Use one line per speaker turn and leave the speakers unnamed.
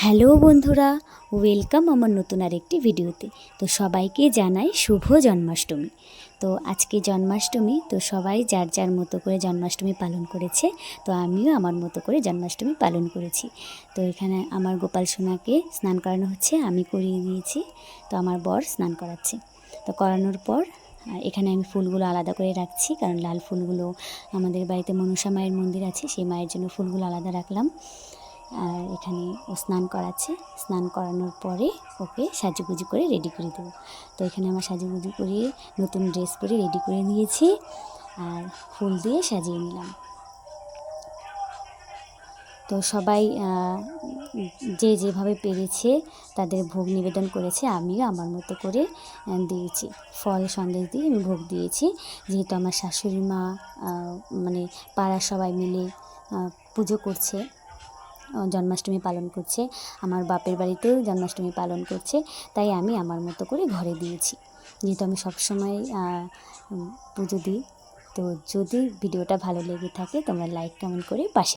Hello বন্ধুরা, welcome আমার নতুন আরেকটি ভিডিওতে। তো সবাইকে জানাই শুভ জন্মাষ্টমী। তো আজকে জন্মাষ্টমী, তো সবাই যার যার মতো করে জন্মাষ্টমী পালন করেছে। তো আমিও আমার মতো করে জন্মাষ্টমী পালন করেছি। তো এখানে আমার গোপাল সোনাকে স্নান করানো হচ্ছে, আমি করিয়ে দিয়েছি। তো আমার বর স্নান করাচ্ছে। তো করানোর পর এখানে আমি ফুলগুলো আলাদা করে রাখছি, কারণ লাল ফুলগুলো আমাদের বাড়িতে মনসা মায়ের মন্দির আছে, সেই মায়ের জন্য ফুলগুলো আলাদা রাখলাম। আর এখানে ও স্নান করাচ্ছে, স্নান করানোর পরে ওকে সাজুগুজু করে রেডি করে দেবো। তো এখানে আমার সাজুগুজু করিয়ে নতুন ড্রেস পরে রেডি করে দিয়েছি আর ফুল দিয়ে সাজিয়ে নিলাম। তো সবাই যে যেভাবে পেরেছে তাদের ভোগ নিবেদন করেছে, আমিও আমার মতো করে দিয়েছি। ফল সন্দেশ দিয়ে আমি ভোগ দিয়েছি, যেহেতু আমার শাশুড়ি মা মানে পাড়ার সবাই মিলে পুজো করছে, জন্মাষ্টমী পালন করছে, আমার বাপের বাড়িতেও জন্মাষ্টমী পালন করছে, তাই আমি আমার মতো করে ঘরে দিয়েছি, যেহেতু আমি সবসময় পুজো দিই। তো যদি ভিডিওটা ভালো লেগে থাকে তোমরা লাইক কমেন্ট করে পাশে